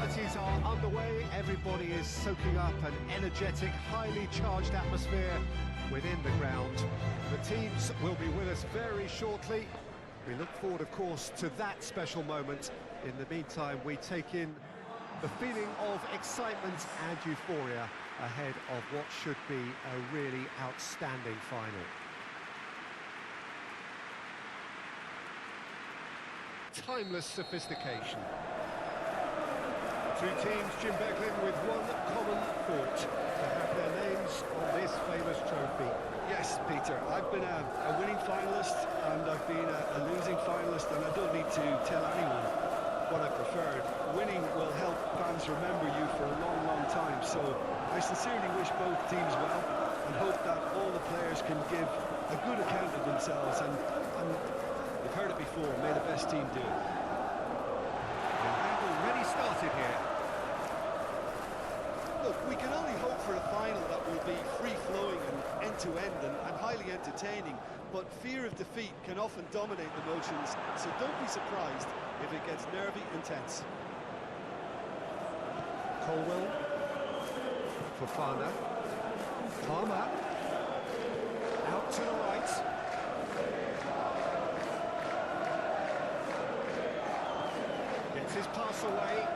Festivities are underway. Everybody is soaking up an energetic, highly charged atmosphere within the ground. The teams will be with us very shortly. We look forward, of course, to that special moment. In the meantime, we take in the feeling of excitement and euphoria ahead of what should be a really outstanding final. Timeless sophistication. Two teams, Jim Beglin, with one common thought: to have their names on this famous trophy. Yes, Peter, I've been a winning finalist and I've been a losing finalist, and I don't need to tell anyone what I preferred. Winning will help fans remember you for a long, long time, so I sincerely wish both teams well and hope that all the players can give a good account of themselves, and you've heard it before, may the best team do it. And already started here. Look, we can only hope for a final that will be free-flowing and end-to-end and highly entertaining, but fear of defeat can often dominate emotions, so don't be surprised if it gets nervy and tense. Colwell, Fofana, Palmer, out to the right. Gets his pass away.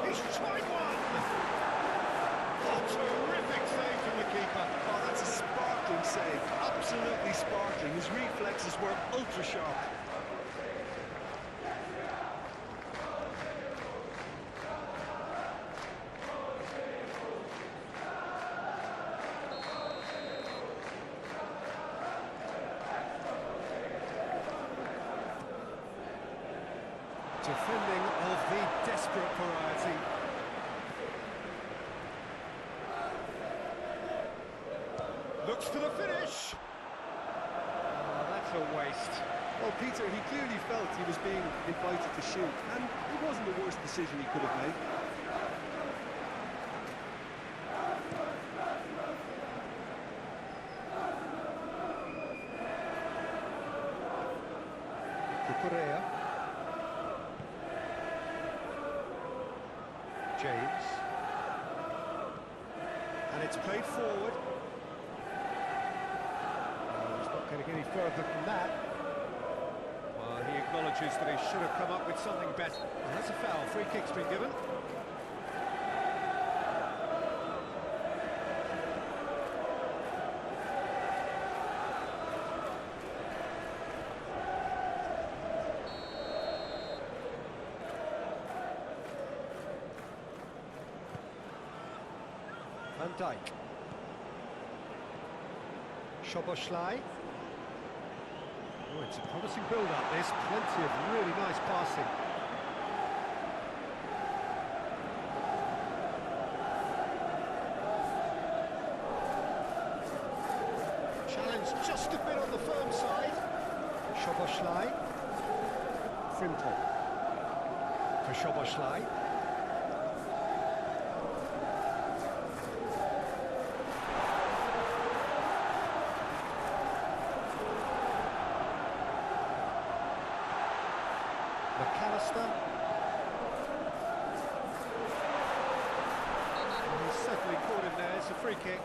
He's tried one! Oh, terrific save from the keeper. Oh, that's a sparkling save, absolutely sparkling. His reflexes were ultra-sharp. Defending of the desperate variety. Looks for the finish. Oh, that's a waste. Well, Peter, he clearly felt he was being invited to shoot, and it wasn't the worst decision he could have made. Cucurella. James. And it's played forward. Oh, he's not going to get any further than that. Well, he acknowledges that he should have come up with something better. And that's a foul. Free kick's been given. Van Dijk. Szoboszlai. Oh, it's a promising build-up, this. Plenty of really nice passing. Challenge just a bit on the firm side. Szoboszlai. Frimpong. For Szoboszlai. McAllister. He's certainly caught him there. It's a free kick.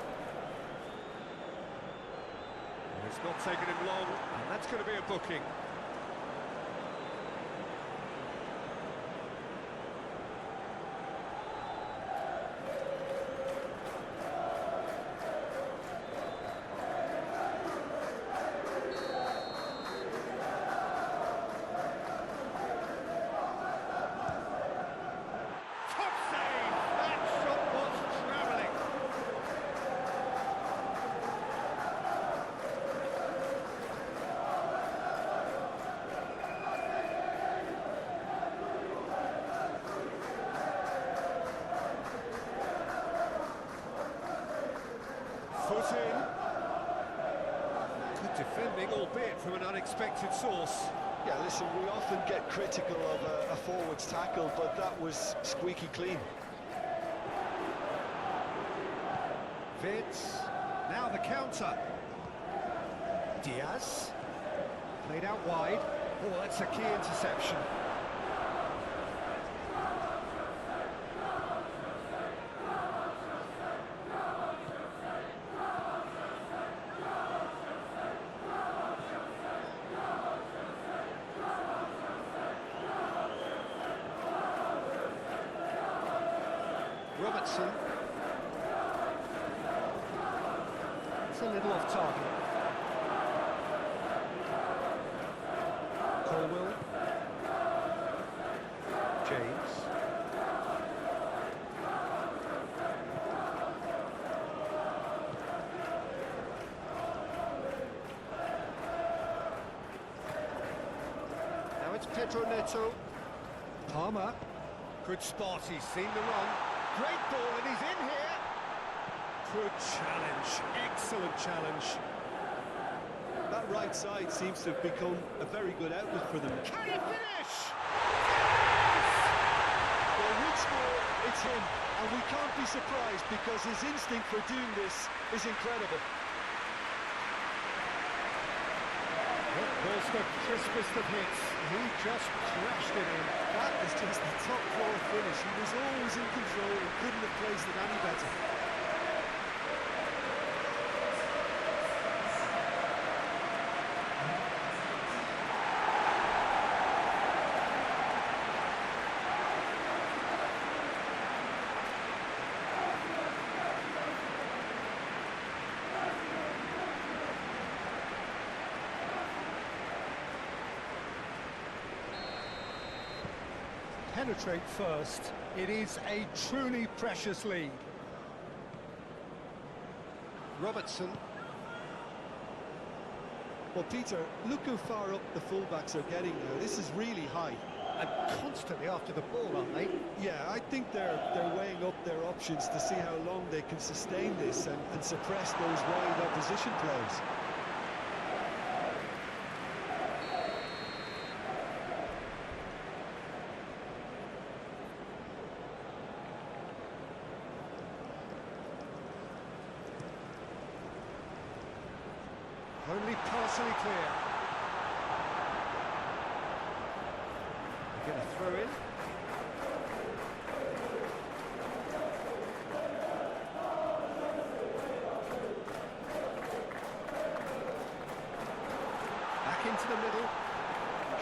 It's not taken him long, and that's going to be a booking. Foot in. Good defending, albeit from an unexpected source. Yeah, listen, we often get critical of a forward's tackle, but that was squeaky clean. Wirtz, now the counter. Diaz, played out wide. Oh, that's a key interception. Robertson. It's a little off target. Colwell. James. Now it's Pedro Neto. Palmer. Good spot, he's seen the run. Great ball, and he's in here. Good challenge, excellent challenge. That right side seems to have become a very good outlet for them. Can he finish? Well, Wirtz score, it's him, and we can't be surprised because his instinct for doing this is incredible. That was the crispest of hits. He just crashed it in. That is just the top floor finish. He was always in control and couldn't have placed it any better. Penetrate first. It is a truly precious lead. Robertson. Well, Peter, look how far up the fullbacks are getting now. This is really high. And constantly after the ball, aren't they? Yeah, I think they're weighing up their options to see how long they can sustain this and suppress those wide opposition players. Only partially clear. They're going to throw in. Back into the middle.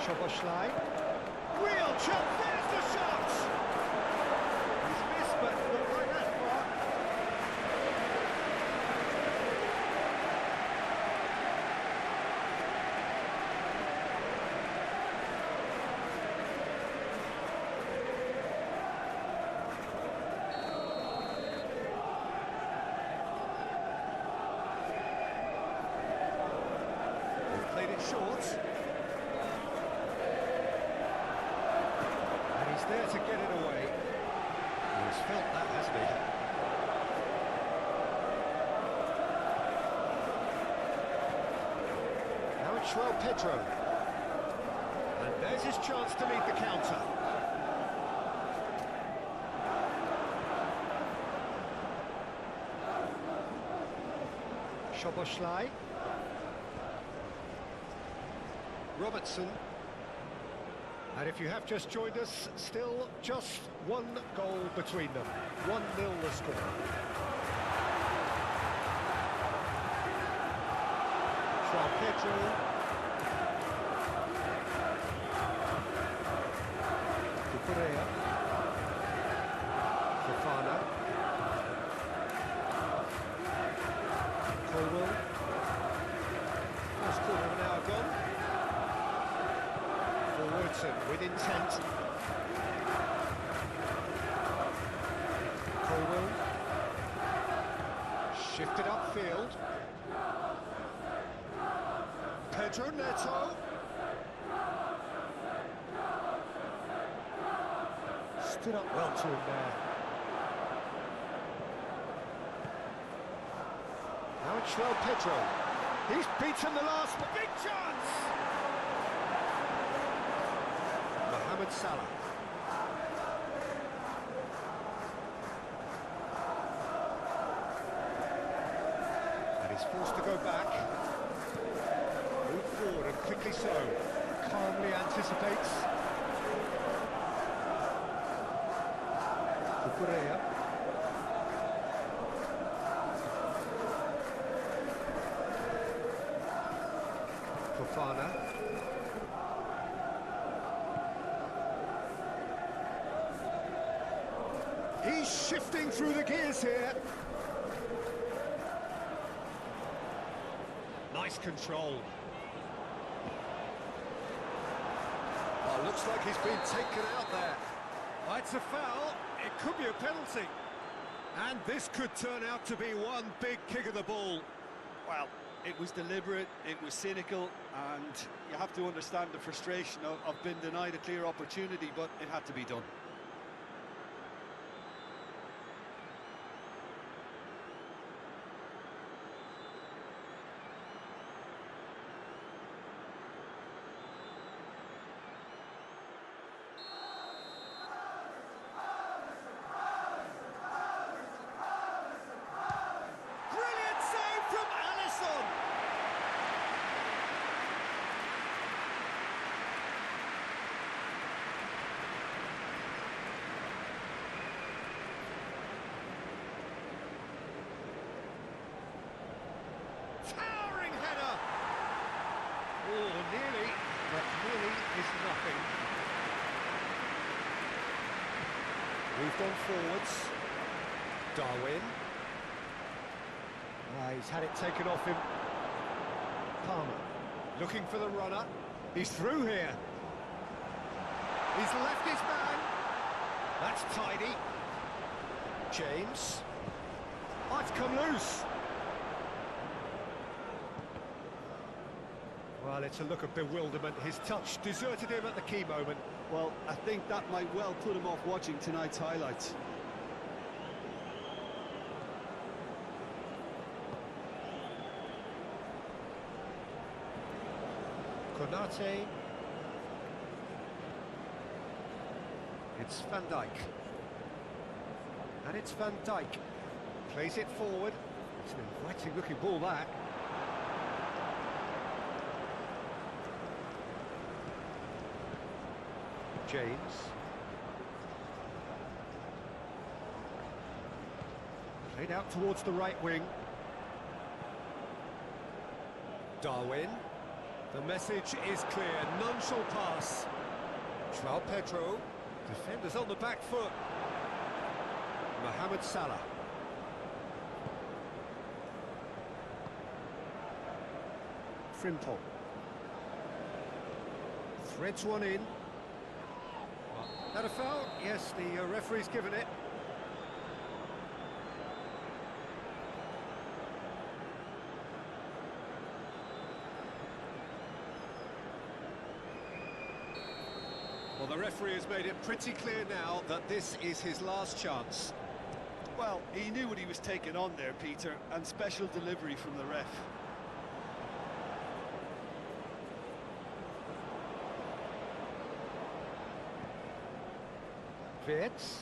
Szoboszlai. Real chance, there's the shot! He's missed, but not right that far. Played it short. And he's there to get it away. He's felt that, hasn't he? Now it's Joao Pedro. And there's his chance to lead the counter. Szoboszlai. Robertson. And if you have just joined us, still just one goal between them. 1-0 the score. Joao Pedro. Cucurella. Fofana. Colwell. First quarter of an hour gone. Wirtz with intent. Colwell. Shifted upfield. Pedro Neto. Stood up well to him there. Now it's Joao Pedro. He's beaten the last, big chance! Salah. And he's forced to go back. Move forward and quickly so. calmly anticipates. Cucurella. Fofana. He's shifting through the gears here. Nice control. Oh, looks like he's been taken out there. Oh, it's a foul. It could be a penalty. And this could turn out to be one big kick of the ball. Well, it was deliberate, it was cynical, and you have to understand the frustration of being denied a clear opportunity, but it had to be done. Towering header! Oh, nearly, but nearly is nothing. Moved on forwards. Darwin. He's had it taken off him. Palmer, looking for the runner. He's through here. He's left his man. That's tidy. James. Oh, it's come loose. Well, it's a look of bewilderment. His touch deserted him at the key moment. Well, I think that might well put him off watching tonight's highlights. Konate. It's Van Dijk. And it's Van Dijk. Plays it forward. It's an inviting looking ball, that. James. Played out towards the right wing. Darwin. The message is clear, none shall pass. Joao Pedro. Defenders on the back foot. Mohamed Salah. Frimpong. Threads one in. That a foul? Yes, the referee's given it. Well, the referee has made it pretty clear now that this is his last chance. Well, he knew what he was taking on there, Peter, and special delivery from the ref. Wirtz.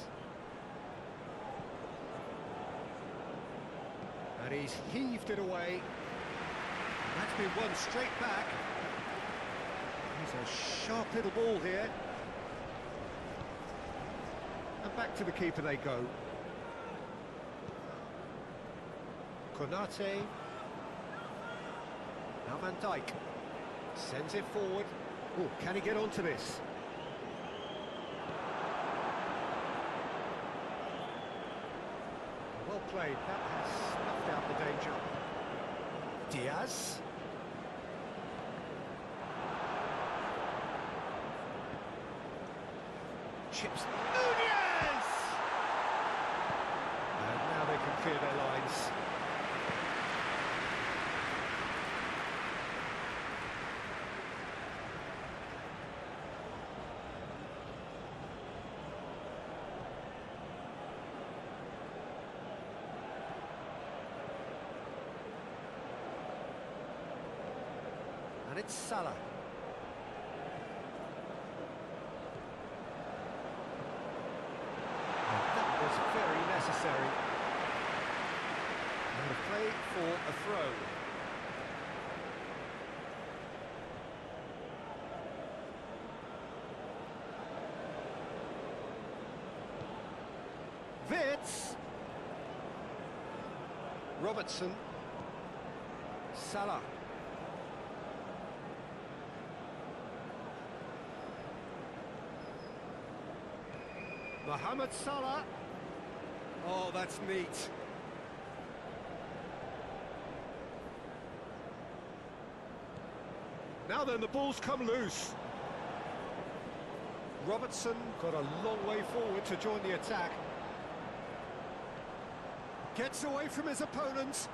And he's heaved it away. And that's been won straight back. He's a sharp little ball here. And back to the keeper they go. Konate. Now Van Dijk. Sends it forward. Oh, can he get onto this? Well played, that has snuffed out the danger. Diaz. Chips. Nunez! And now they can clear their lines. And it's Salah. And that was very necessary. And a play for a throw. Wirtz. Robertson. Salah. Mohamed Salah. Oh, that's neat. Now then, the ball's come loose. Robertson got a long way forward to join the attack. Gets away from his opponents.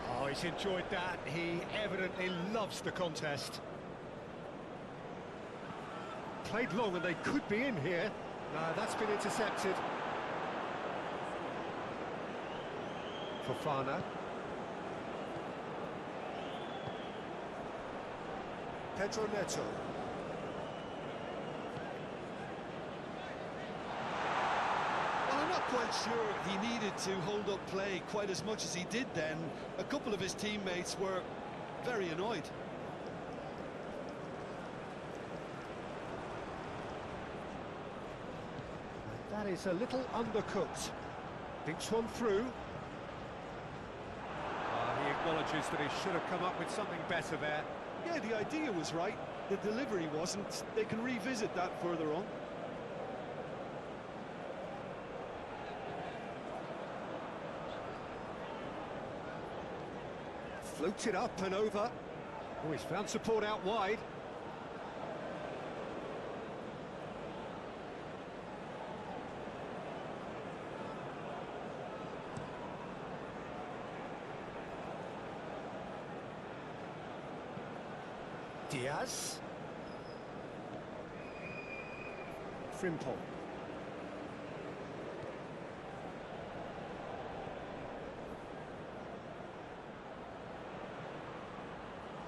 Oh, he's enjoyed that. He evidently loves the contest. Played long and they could be in here. No, that's been intercepted. Fofana. Pedro Neto. Well, I'm not quite sure he needed to hold up play quite as much as he did then. A couple of his teammates were very annoyed. That is a little undercooked. Thinks one through. He acknowledges that he should have come up with something better there. Yeah, the idea was right. The delivery wasn't. They can revisit that further on. Floats it up and over. Oh, he's found support out wide. Diaz. Frimpong.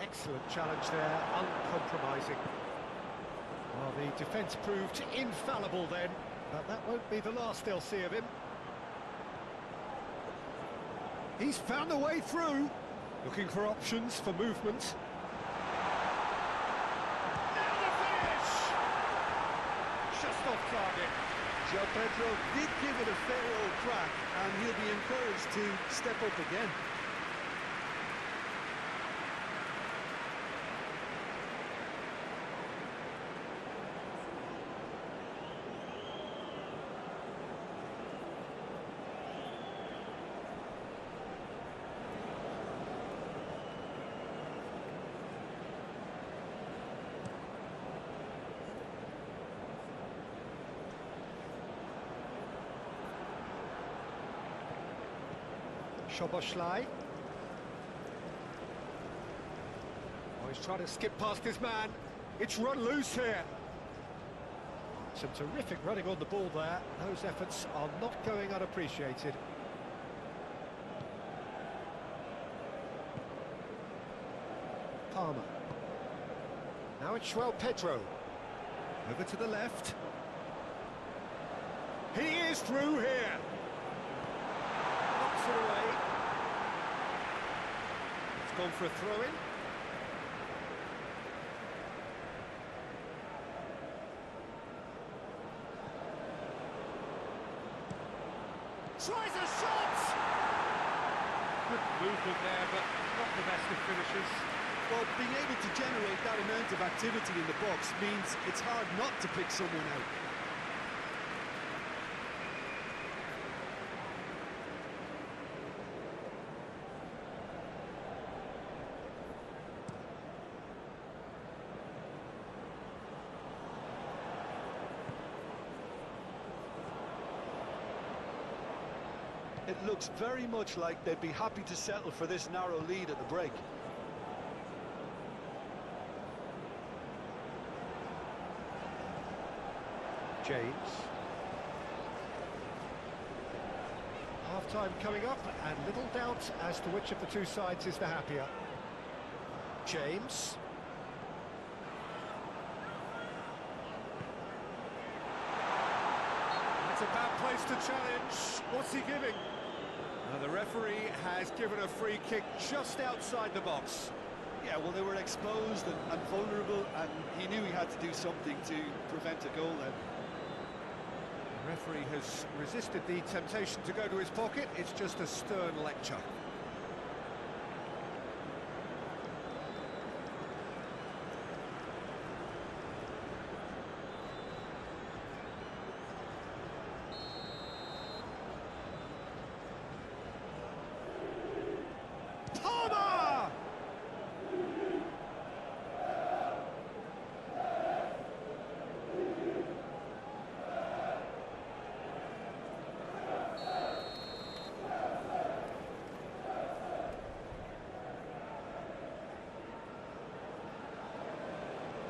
Excellent challenge there, uncompromising. Well, the defence proved infallible then, but that won't be the last they'll see of him. He's found a way through, looking for options for movement. Off target. Joao Pedro did give it a fair old crack, and he'll be encouraged to step up again. Szoboszlai. Oh, he's trying to skip past his man. It's run loose here. Some terrific running on the ball there. Those efforts are not going unappreciated. Palmer. Now it's Joao Pedro. Over to the left. He is through here. Knocks it away. It's gone for a throw-in. Tries a shot! Good movement there, but not the best of finishes. Well, being able to generate that amount of activity in the box means it's hard not to pick someone out. It looks very much like they'd be happy to settle for this narrow lead at the break. James. Half-time coming up, and little doubt as to which of the two sides is the happier. James. That's a bad place to challenge. What's he giving? The referee has given a free kick just outside the box. Yeah, well, they were exposed and vulnerable, and he knew he had to do something to prevent a goal then. The referee has resisted the temptation to go to his pocket. It's just a stern lecture.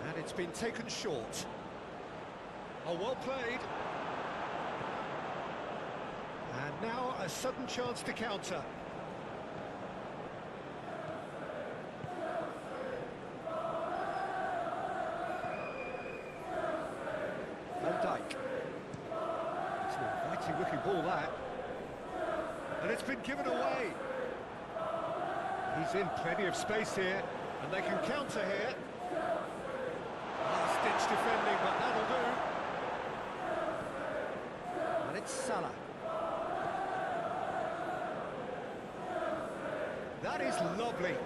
And it's been taken short. Oh, well played. And now a sudden chance to counter. Van Dijk. It's an inviting looking ball, that. And it's been given away. He's in plenty of space here, and they can counter here. Last-ditch defending, but that'll do. And it's Salah. That is lovely.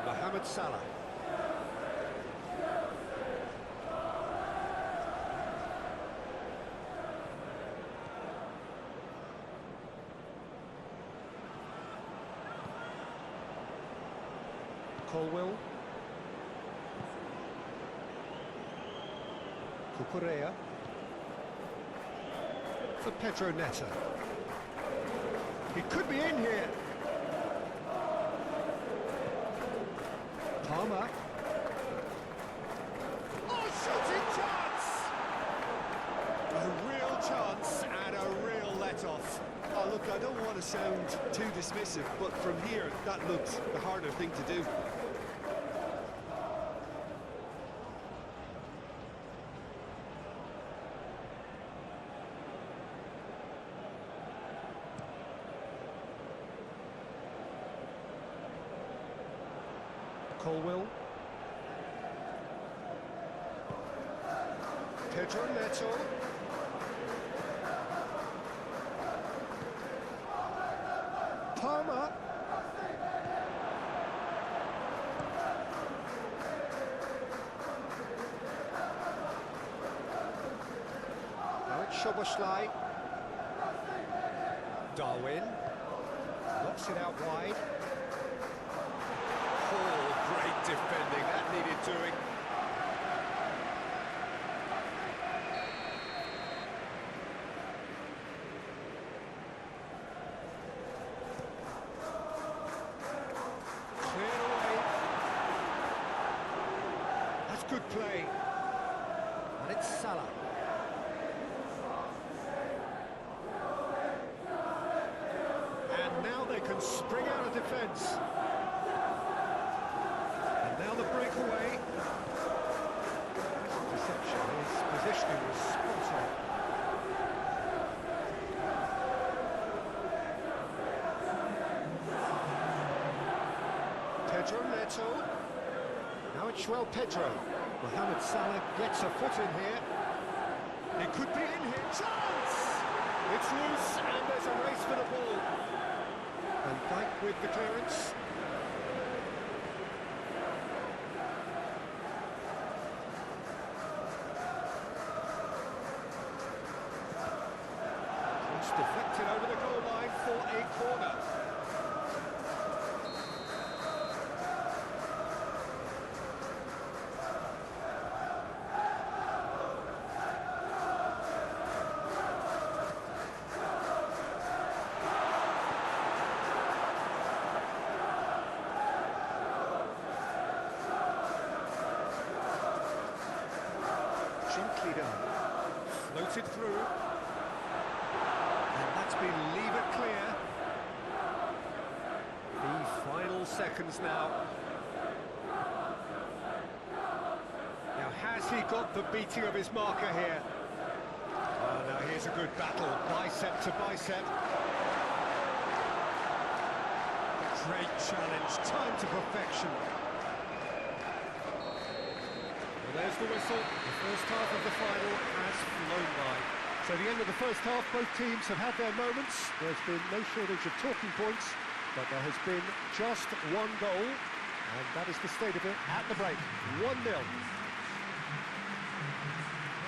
Mohamed Salah. Colwell. Cucurella. For Pedro Neto. He could be in here. Palmer. Oh, shooting chance! A real chance and a real let-off. Oh, look, I don't want to sound too dismissive, but from here, that looked the harder thing to do. Colwell. Pedro Neto. Palmer. Now it's Szoboszlai. Darwin. Knocks it out wide. Great defending, that needed doing. Cleared away. That's good play. And it's Salah. And now they can spring out of defence. Now the breakaway. Deception, his positioning was spot on. Pedro Neto. Now it's Joao Pedro. Mohamed Salah gets a foot in here. It could be in here. Chance! It's loose and there's a race for the ball. Van Dijk with the clearance. Deflected over the goal line for a corner. Gently done. Floated through. Leave it clear. The final seconds now. Now, has he got the beating of his marker here? Oh, now here's a good battle, bicep to bicep. Great challenge, time to perfection. Well, there's the whistle. The first half of the final has flown by. So the end of the first half, both teams have had their moments. There's been no shortage of talking points, but there has been just one goal, and that is the state of it at the break. 1-0.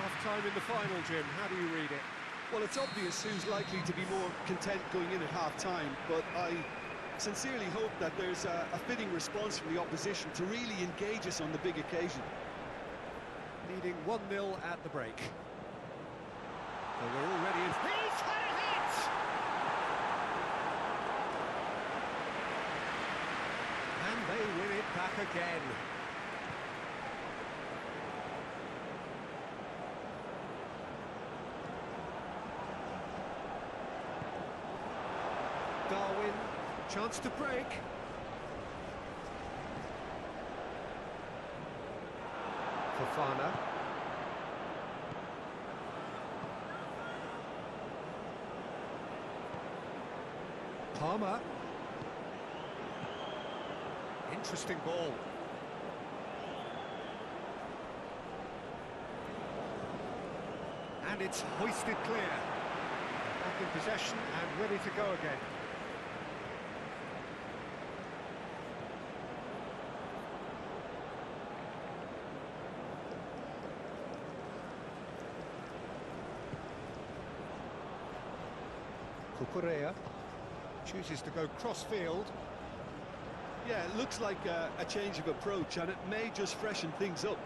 Half-time in the final, Jim. How do you read it? Well, it's obvious who's likely to be more content going in at half-time, but I sincerely hope that there's a fitting response from the opposition to really engage us on the big occasion. Leading 1-0 at the break. So we're already in. He's had a hit! And they win it back again. Darwin, chance to break. Fofana. Palmer. Interesting ball. And it's hoisted clear. Back in possession and ready to go again. Cucurella chooses to go cross-field. Yeah, it looks like a change of approach, and it may just freshen things up.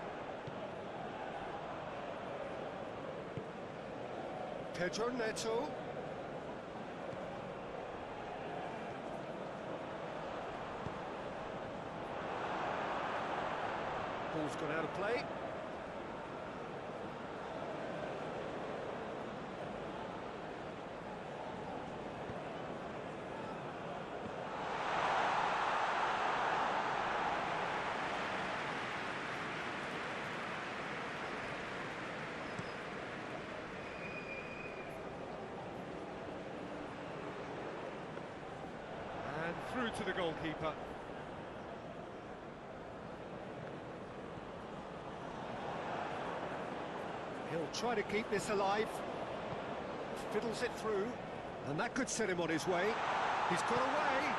Pedro Neto. Ball's gone out of play. Through to the goalkeeper. He'll try to keep this alive. Fiddles it through, and that could set him on his way. He's got away.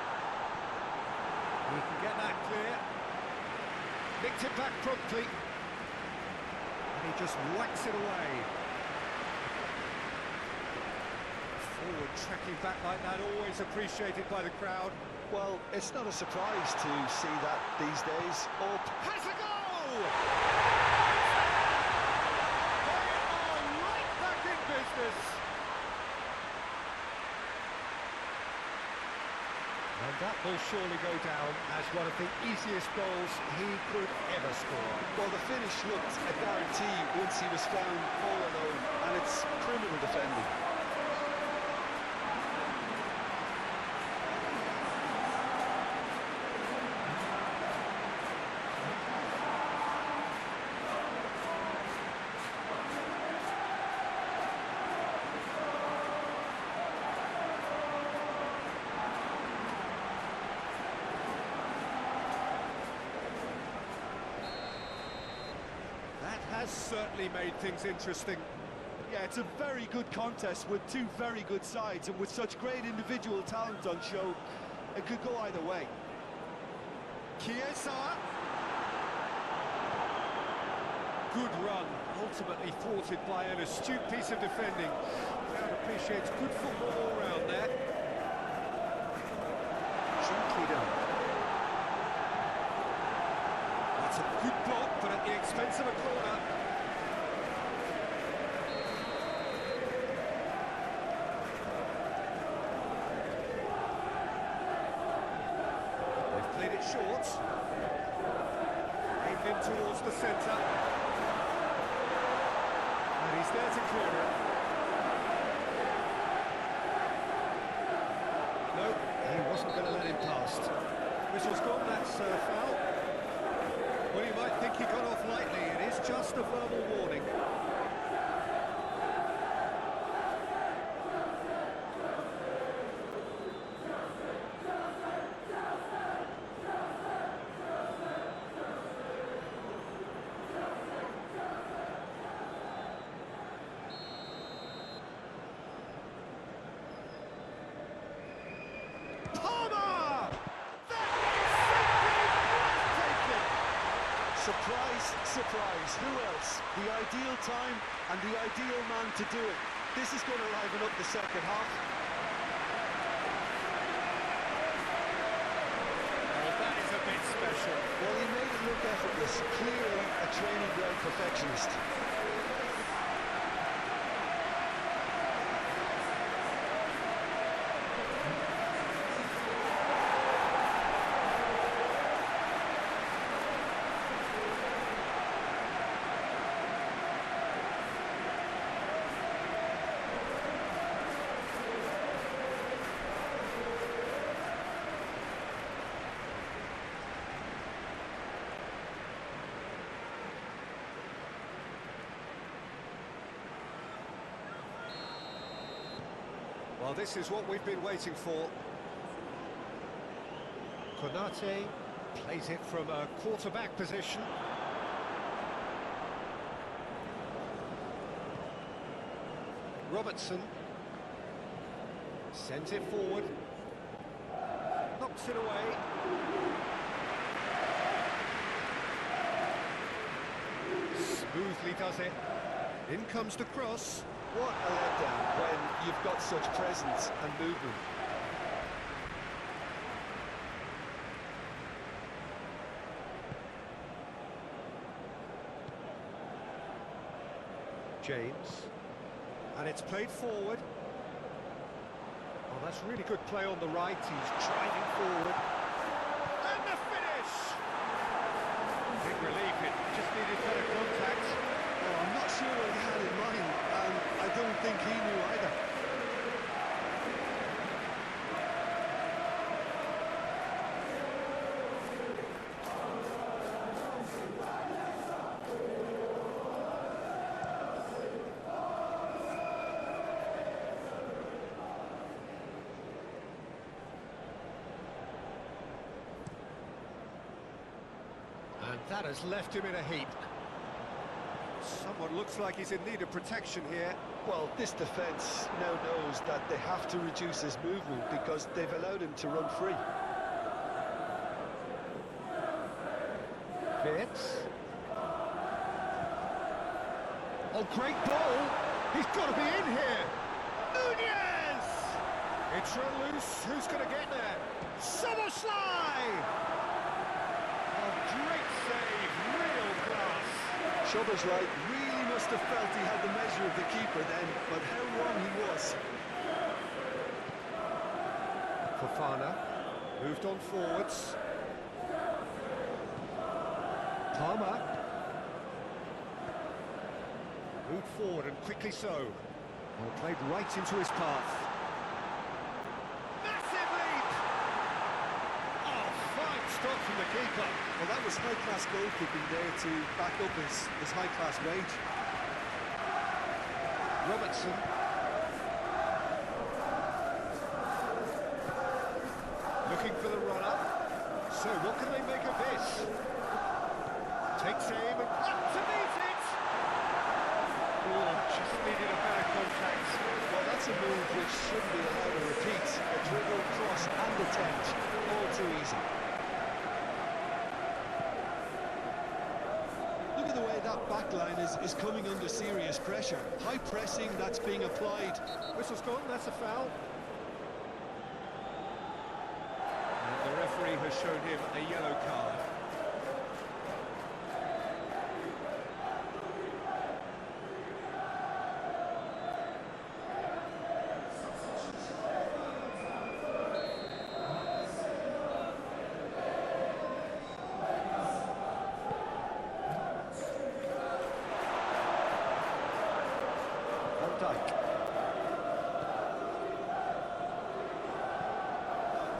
He can get that clear. Nicked it back promptly. And he just whacks it away. Forward tracking back like that, always appreciated by the crowd. Well, it's not a surprise to see that these days. Up has a goal! They are right back in business. And that will surely go down as one of the easiest goals he could ever score. Well, the finish looked a guarantee once he was found all alone, and it's criminal defending. Has certainly made things interesting. Yeah, it's a very good contest with two very good sides, and with such great individual talent on show, it could go either way. Chiesa. Good run, ultimately thwarted by an astute piece of defending. Crowd appreciates good football all round there. Gently done. That's a good block, but at the expense of a corner. They've played it short. Aimed in towards the centre. And he's there to clear it. No, he wasn't going to let him past. Whistle's gone, that's a foul. Well, you might think he got off lightly. It is just a verbal warning. surprise, surprise. Who else? The ideal time and the ideal man to do it. This is going to liven up the second half. Well, that is a bit special. Well, he made it look effortless. Clearly a training ground perfectionist. Well, this is what we've been waiting for. Konate plays it from a quarterback position. Robertson sends it forward. Knocks it away. Smoothly does it. In comes the cross. What a letdown when you've got such presence and movement. James. And it's played forward. Oh, that's really good play on the right. He's driving forward. And the finish! Big relief, it just needed better contact. Oh, I'm not sure what he had in mind, and I don't think he knew either. And that has left him in a heap. Someone looks like he's in need of protection here. Well, this defence now knows that they have to reduce his movement because they've allowed him to run free. Wirtz. Oh, great ball! He's got to be in here! Nunez! It's run loose. Who's going to get there? Soboslai! Oh, great save, real class. Soboslai really must have felt he had the measure of the keeper then, but how wrong he was. Fofana moved on forwards. Palmer moved forward and quickly so. Well, played right into his path. Massive leap! Oh, fine stop from the keeper. Well, that was high-class goalkeeping there to back up his high-class rage. Robertson. Looking for the run-up. So what can they make of this? Takes aim and up to meet it! Oh, just needed a better contact. Well, that's a move which shouldn't be allowed to repeat. A dribble, cross and attempt, all too easy. Look at the way that back line is coming under serious pressure. High pressing that's being applied. Whistle's gone, that's a foul. And the referee has shown him a yellow card.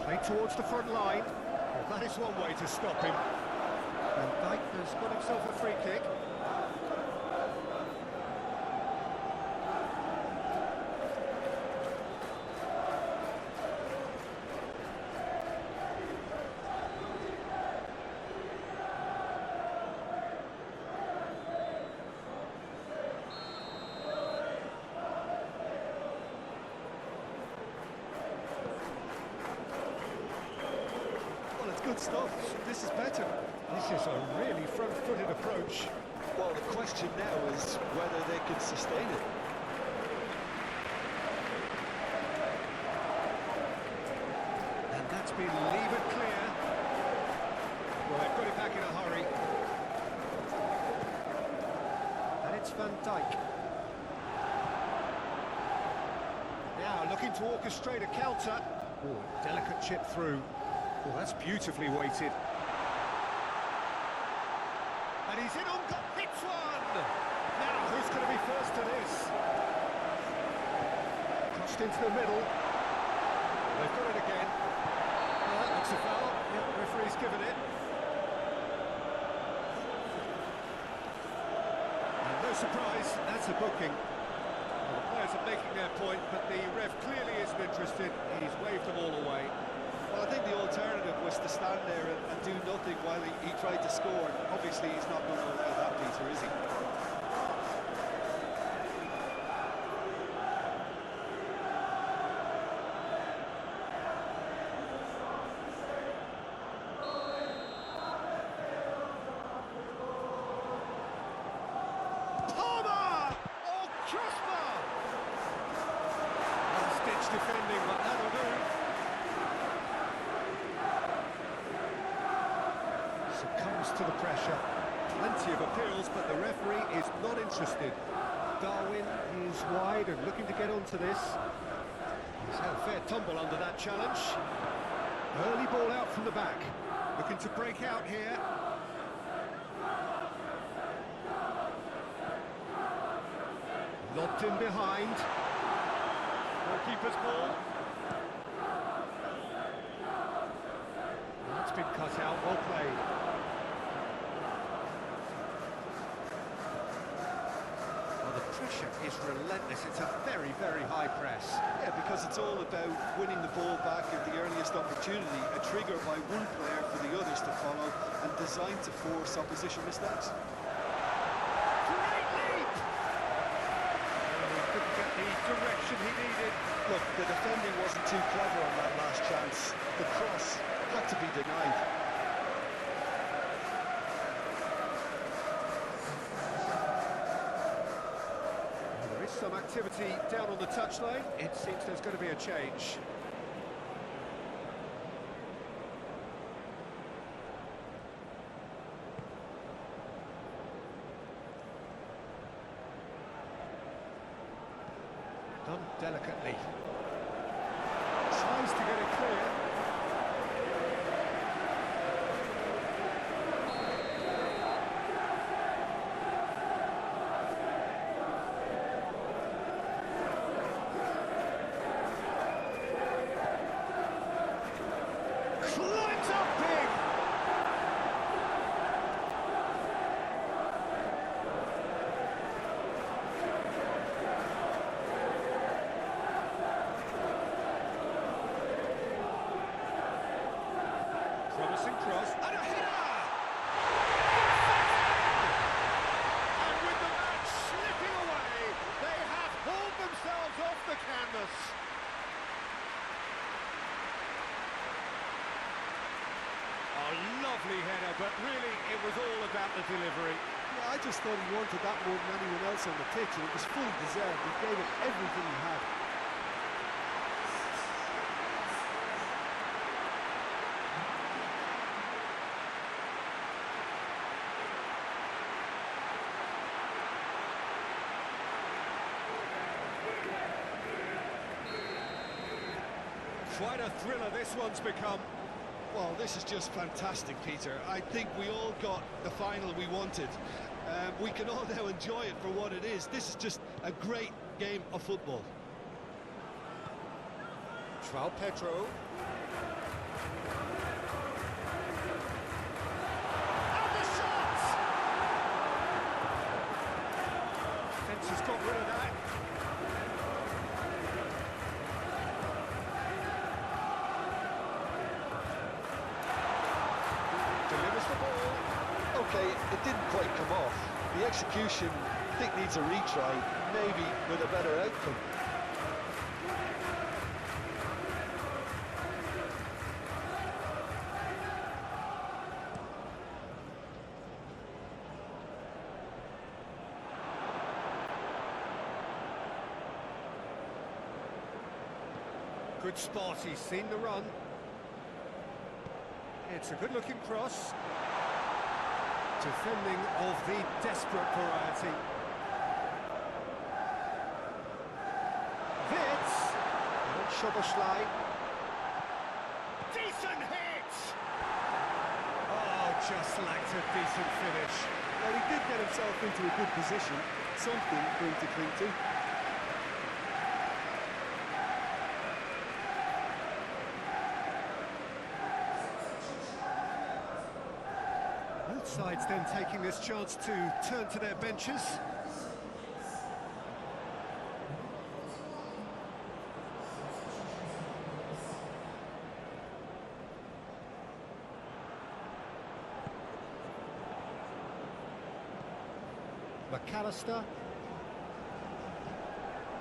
Play towards the front line. Well, that is one way to stop him. And Dyke has got himself a free kick. Good stuff. This is better. This is a really front-footed approach. Well, the question now is whether they can sustain it. And that's been levered clear. Well, they've got it back in a hurry. And it's Van Dijk. Now looking to orchestrate a counter. Oh, delicate chip through. Oh, that's beautifully weighted. And he's in on goal, hits one! Now, who's going to be first to this? Crossed into the middle. They've got it again. Oh, that looks a foul. Yeah, the referee's given it. And no surprise, that's a booking. Well, the players are making their point, but the ref clearly isn't interested. He's waved them all away. Well, I think the alternative was to stand there and do nothing while he tried to score. Obviously, he's not going to allow that, Peter, is he? Palmer! Oh, crossbar! Unstitched defending, but that'll do. Succumbs to the pressure. Plenty of appeals, but the referee is not interested. Darwin is wide and looking to get onto this. He's had a fair tumble under that challenge. Early ball out from the back. Looking to break out here. Lobbed in behind. Goalkeeper's ball. That's been cut out, well played. Well, the pressure is relentless. It's a very, very high press. Yeah, because it's all about winning the ball back at the earliest opportunity, a trigger by one player for the others to follow, and designed to force opposition mistakes. Great leap! And he couldn't get the direction he needed. Look, the defending wasn't too clever on that last chance. The cross had to be denied. Well, there is some activity down on the touchline. It seems there's going to be a change. Done delicately. Tries to get it clear. Climbs up big! Promising cross, and a header! And with the match slipping away, they have hauled themselves off the canvas. A lovely header, but really it was all about the delivery. Yeah, I just thought he wanted that more than anyone else on the pitch, and it was fully deserved. He gave it everything he had. Quite a thriller this one's become. Well, this is just fantastic, Peter. I think we all got the final we wanted. We can all now enjoy it for what it is. This is just a great game of football. Joao Pedro. And the shot! Fence has got rid of that. Delivers the ball. Okay, it didn't quite come off. The execution, I think, needs a retry, maybe with a better outcome. Good spot, he's seen the run. It's a good-looking cross. Defending of the desperate variety. Wirtz. And Schoberschlei. Decent hit! Oh, just lacked a decent finish. Well, he did get himself into a good position. Something for him to cling to. Both sides then taking this chance to turn to their benches. McAllister.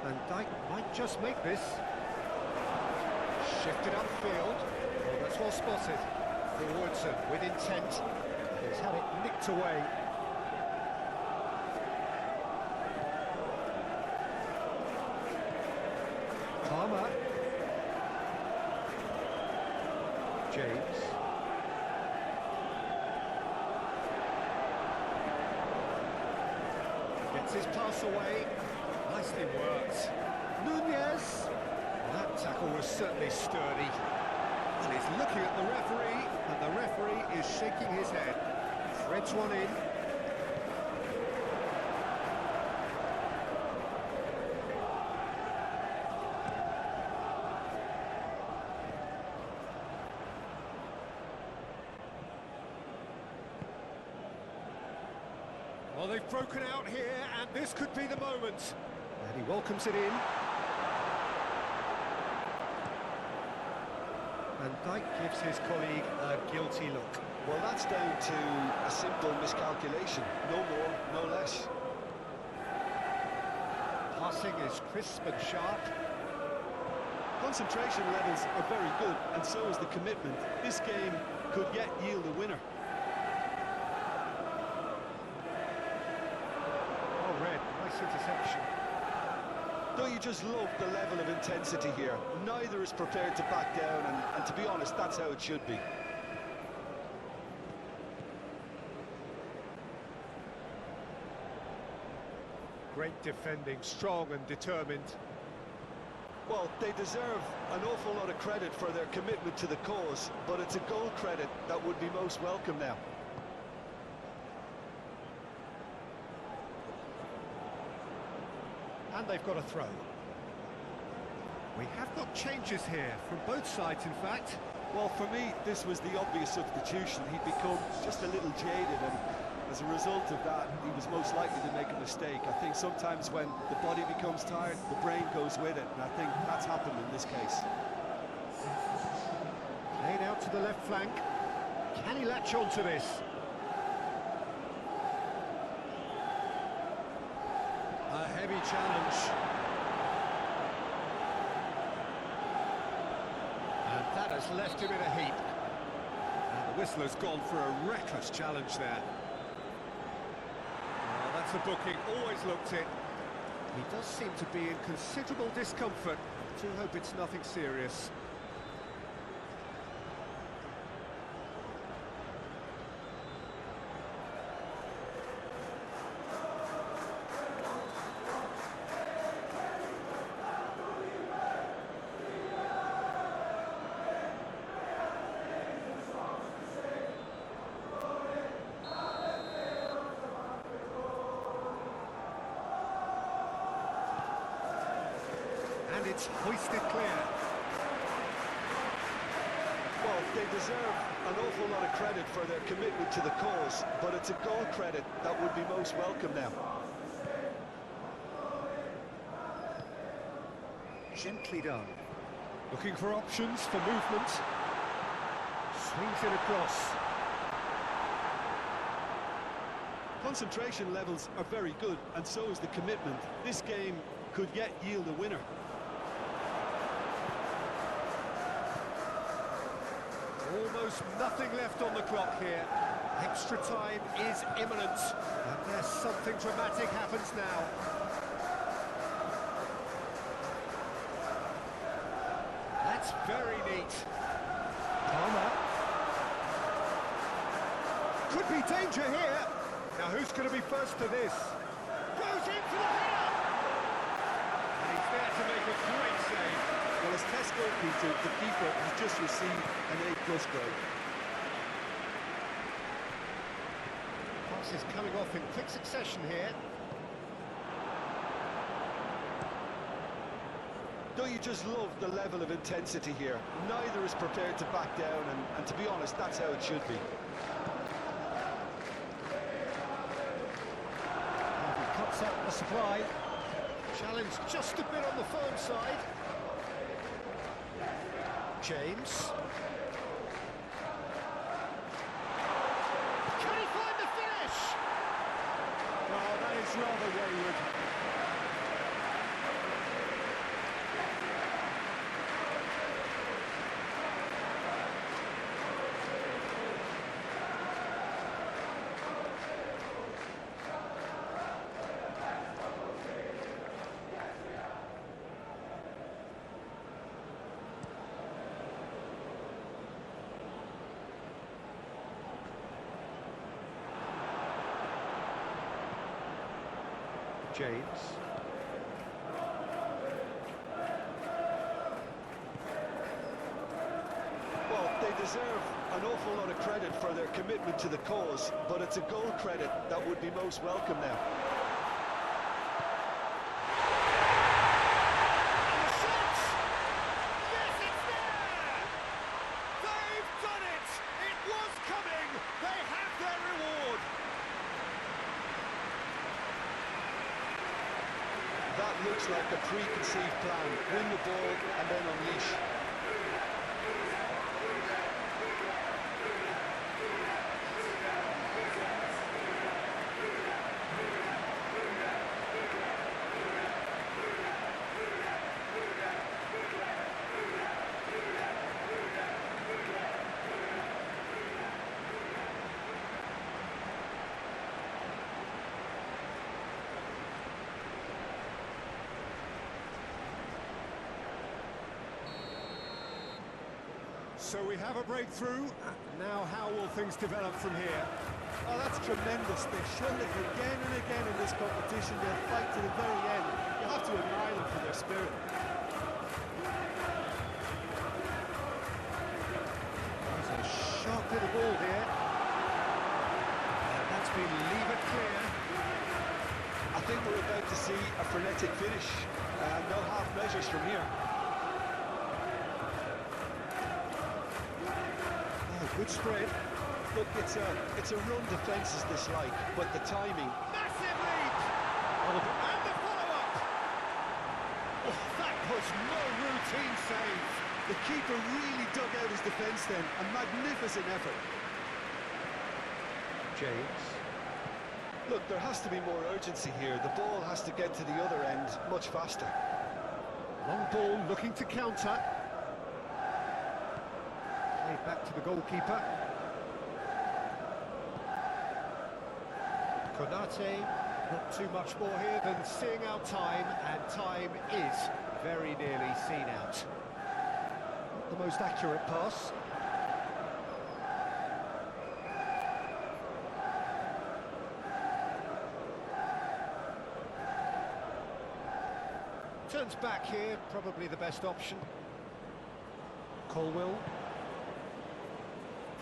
And Dijk might just make this. Shifted upfield. Oh, that's well spotted. Wirtz with intent. He's had it nicked away. Palmer. James. Gets his pass away. Nicely worked. Nunez. That tackle was certainly sturdy. And he's looking at the referee, and the referee is shaking his head. Threads one in. Well, they've broken out here, and this could be the moment. And he welcomes it in. And Dijk gives his colleague a guilty look. Well, that's down to a simple miscalculation. No more, no less. Passing is crisp and sharp. Concentration levels are very good, and so is the commitment. This game could yet yield a winner. Oh, red, nice interception. Don't you just love the level of intensity here? Neither is prepared to back down, and to be honest, that's how it should be. Great defending, strong and determined. Well, they deserve an awful lot of credit for their commitment to the cause, but it's a goal credit that would be most welcome now. And they've got a throw. We have got changes here, from both sides in fact. Well, for me, this was the obvious substitution. He'd become just a little jaded, and as a result of that, he was most likely to make a mistake. I think sometimes when the body becomes tired, the brain goes with it, and I think that's happened in this case. Played out to the left flank. Can he latch on to this? A heavy challenge. And that has left him in a heap. And the whistler's gone for a reckless challenge there. Oh, that's a booking, always looked it. He does seem to be in considerable discomfort. I do hope it's nothing serious. And it's hoisted clear. Well, they deserve an awful lot of credit for their commitment to the cause, but it's a goal credit that would be most welcome now. Gently done. Looking for options for movement. Swings it across. Concentration levels are very good, and so is the commitment. This game could yet yield a winner. Almost nothing left on the clock here. Extra time is imminent. And there's something dramatic happens now. That's very neat. Palmer. Could be danger here. Now who's going to be first to this? Goes in for the header! And he's there to make a great save. Well, as test goalkeeper, the keeper has just received an A+ grade. Pass is coming off in quick succession here. Don't you just love the level of intensity here? Neither is prepared to back down, and to be honest, that's how it should be. He cuts up the supply. Challenge just a bit on the firm side. James. Can he find the finish? Oh, that is rather wayward. James. Well, they deserve an awful lot of credit for their commitment to the cause, but it's a goal credit that would be most welcome now. And the shot! Yes, it's there! They've done it! It was coming! They have their reward! That looks like a preconceived plan. Win the ball and then unleash. So we have a breakthrough. Now how will things develop from here? Oh, that's tremendous. They've shown it again and again in this competition. They'll fight to the very end. You have to admire them for their spirit. There's a sharp little ball here. And that's been levered clear. I think we're about to see a frenetic finish. No half measures from here. Good spread. Look, it's a run defence is dislike, but the timing. Massive lead! And the follow-up! Oh, that was no routine save. The keeper really dug out his defence then. A magnificent effort. James. Look, there has to be more urgency here. The ball has to get to the other end much faster. Long ball looking to counter. Played back to the goalkeeper. Konate, not too much more here than seeing out time, and time is very nearly seen out. Not the most accurate pass. Turns back here, probably the best option. Colwill.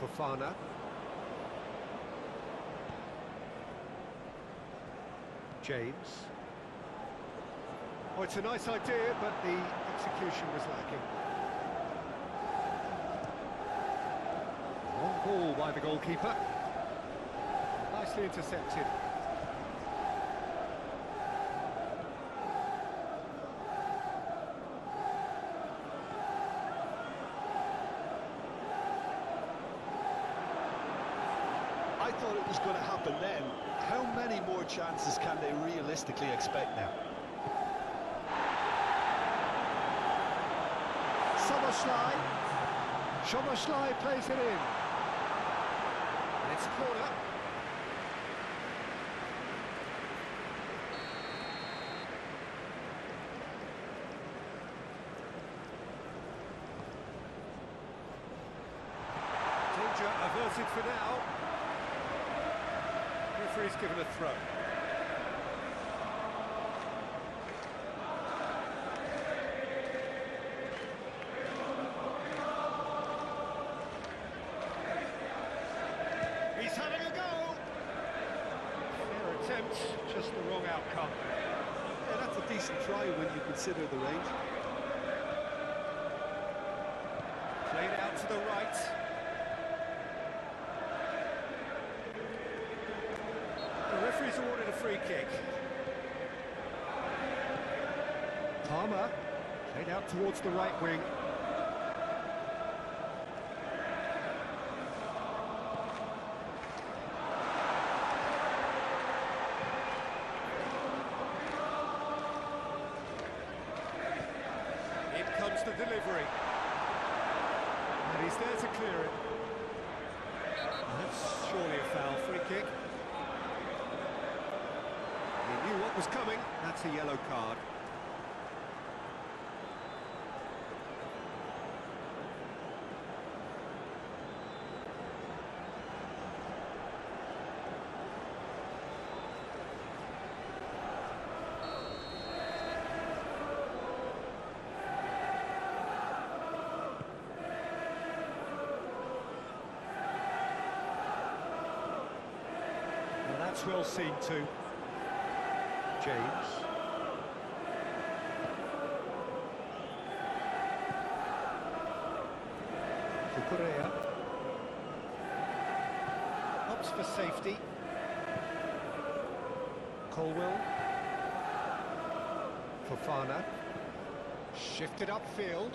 Fofana. James. Oh, it's a nice idea, but the execution was lacking. Long ball by the goalkeeper. Nicely intercepted. I thought it was going to happen then. How many more chances can they realistically expect now? Szoboszlai plays it in. And it's a corner. Diverted for now. Referee's given a throw. He's having a go. Fair attempt, just the wrong outcome. Yeah, that's a decent try when you consider the range. Played out to the right. The referee's awarded a free kick. Palmer, played out towards the right wing. In comes the delivery. And he's there to clear it. That's surely a foul. Free kick. He knew what was coming. That's a yellow card. Well, that's well seen too. James. Cucurella. Opts for safety. Colwell. Fofana. Shifted upfield.